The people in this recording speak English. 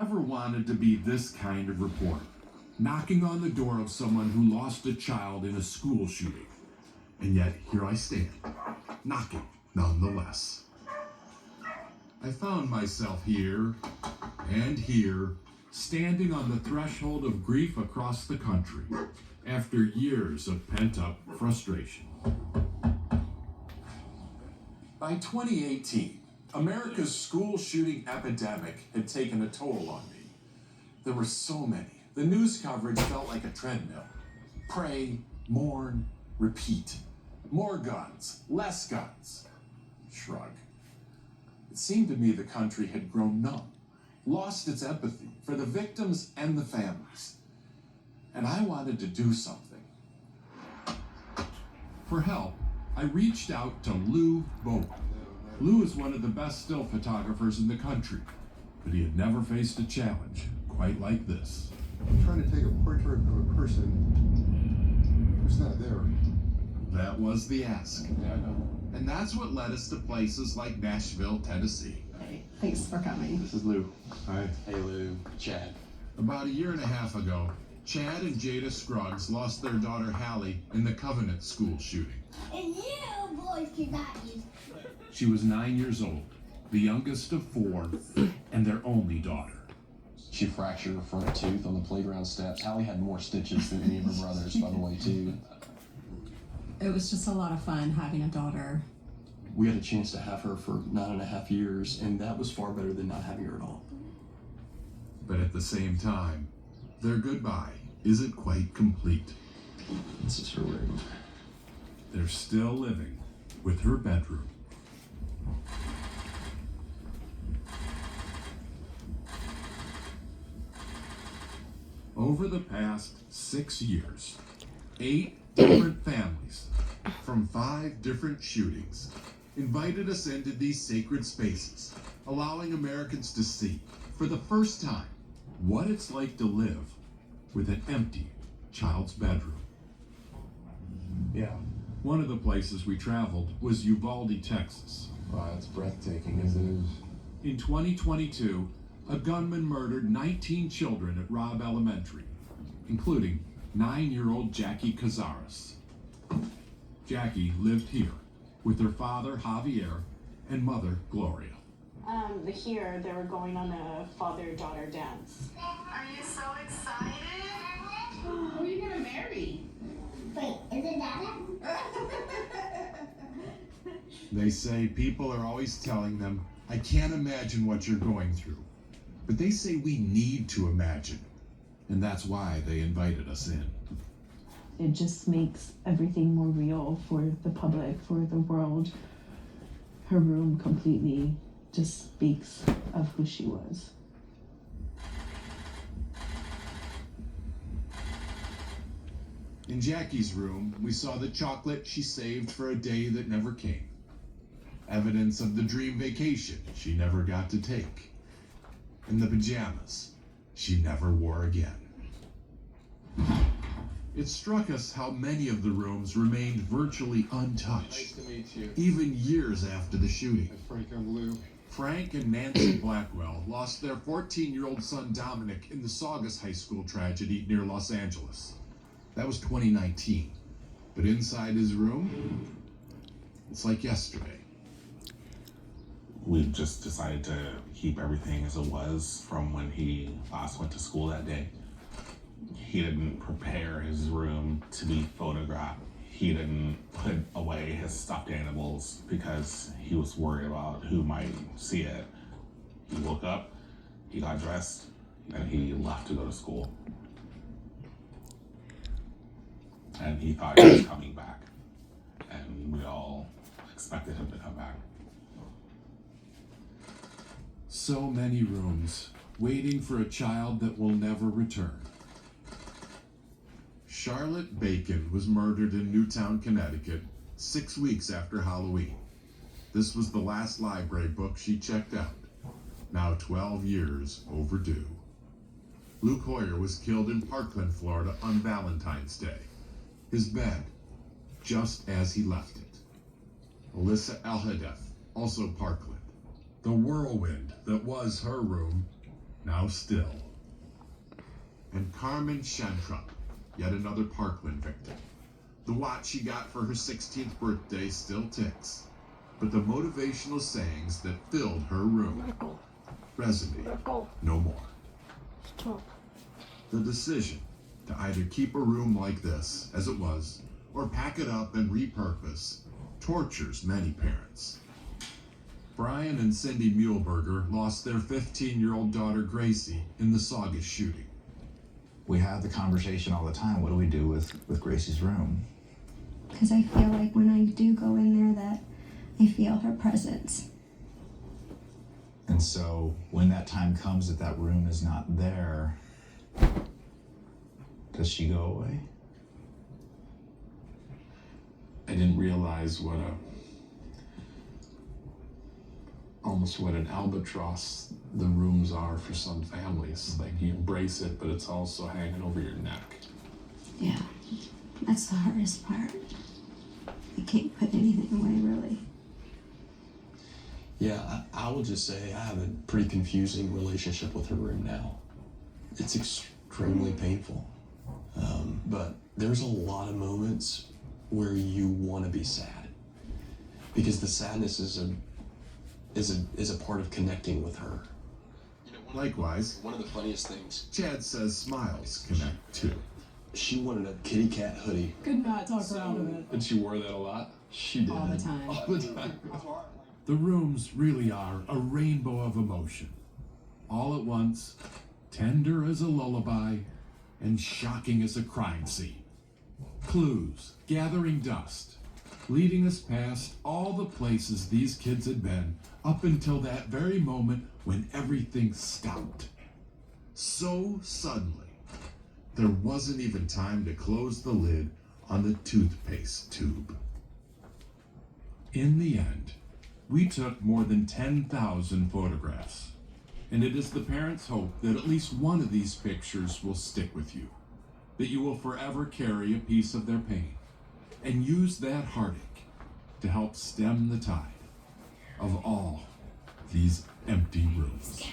Never wanted to be this kind of reporter, knocking on the door of someone who lost a child in a school shooting. And yet, here I stand, knocking nonetheless. I found myself here and here, standing on the threshold of grief across the country, after years of pent-up frustration. By 2018, America's school shooting epidemic had taken a toll on me. There were so many. The news coverage felt like a treadmill. Pray, mourn, repeat. More guns, less guns. Shrug. It seemed to me the country had grown numb, lost its empathy for the victims and the families. And I wanted to do something. For help, I reached out to Lou Bowen. Lou is one of the best still photographers in the country, but he had never faced a challenge quite like this. I'm trying to take a portrait of a person who's not there. That was the ask. Yeah, I know. And that's what led us to places like Nashville, Tennessee. Hey, thanks for coming. This is Lou. Hi. Hey, Lou. Chad. About a year and a half ago, Chad and Jada Scruggs lost their daughter Hallie in the Covenant school shooting. And you boys cannot use. She was 9 years old, the youngest of four, and their only daughter. She fractured her front tooth on the playground steps. Hallie had more stitches than any of her brothers, by the way, too. It was just a lot of fun having a daughter. We had a chance to have her for 9.5 years, and that was far better than not having her at all. But at the same time, their goodbye isn't quite complete. This is her room. They're still living with her bedroom. Over the past 6 years, 8 different families from 5 different shootings invited us into these sacred spaces, allowing Americans to see, for the first time, what it's like to live with an empty child's bedroom. Yeah. One of the places we traveled was Uvalde, Texas. Wow, it's breathtaking as it is. In 2022, a gunman murdered 19 children at Robb Elementary, including 9-year-old Jackie Cazares. Jackie lived here with her father, Javier, and mother, Gloria. Here, they were going on a father-daughter dance. Are you so excited? Who are you gonna marry? Wait, is it Dada? They say people are always telling them, I can't imagine what you're going through. But they say we need to imagine. And that's why they invited us in. It just makes everything more real for the public, for the world. Her room completely just speaks of who she was. In Jackie's room, we saw the chocolate she saved for a day that never came. Evidence of the dream vacation she never got to take. And the pajamas she never wore again. It struck us how many of the rooms remained virtually untouched, Nice to meet you. even years after the shooting. I'm Frank, I'm Lou. Frank and Nancy Blackwell lost their 14-year-old son Dominic in the Saugus High School tragedy near Los Angeles. That was 2019. But inside his room, it's like yesterday. We just decided to keep everything as it was from when he last went to school that day. He didn't prepare his room to be photographed. He didn't put away his stuffed animals because he was worried about who might see it. He woke up, he got dressed, and he left to go to school. And he thought he was coming back. And we all expected him to come back. So many rooms, waiting for a child that will never return. Charlotte Bacon was murdered in Newtown, Connecticut, 6 weeks after Halloween. This was the last library book she checked out, now 12 years overdue. Luke Hoyer was killed in Parkland, Florida on Valentine's Day. His bed, just as he left it. Alyssa Alhadef, also Parkland. The whirlwind that was her room now still. And Carmen Shantrup, yet another Parkland victim. The watch she got for her 16th birthday still ticks, but the motivational sayings that filled her room resonate no more. Stop. The decision to either keep a room like this, as it was, or pack it up and repurpose, tortures many parents. Brian and Cindy Muehlberger lost their 15-year-old daughter Gracie in the Saugus shooting. We have the conversation all the time. What do we do with Gracie's room? Because I feel like when I do go in there that I feel her presence. And so when that time comes that room is not there, does she go away? I didn't realize almost what an albatross the rooms are for some families. Like, you embrace it, but it's also hanging over your neck. Yeah, that's the hardest part. I can't put anything away, really. Yeah, I will just say I have a pretty confusing relationship with her room now. It's extremely painful. But there's a lot of moments where you want to be sad, because the sadness is a part of connecting with her. You know, likewise, one of the funniest things, Chad says smiles connect too. She wanted a kitty cat hoodie. Could not talk her out of it. And she wore that a lot? She did. All the time. All the time. The rooms really are a rainbow of emotion. All at once, tender as a lullaby, and shocking as a crime scene. Clues gathering dust, leading us past all the places these kids had been up until that very moment when everything stopped. So suddenly, there wasn't even time to close the lid on the toothpaste tube. In the end, we took more than 10,000 photographs, and it is the parents' hope that at least one of these pictures will stick with you, that you will forever carry a piece of their pain and use that heartache to help stem the tide of all these empty rooms.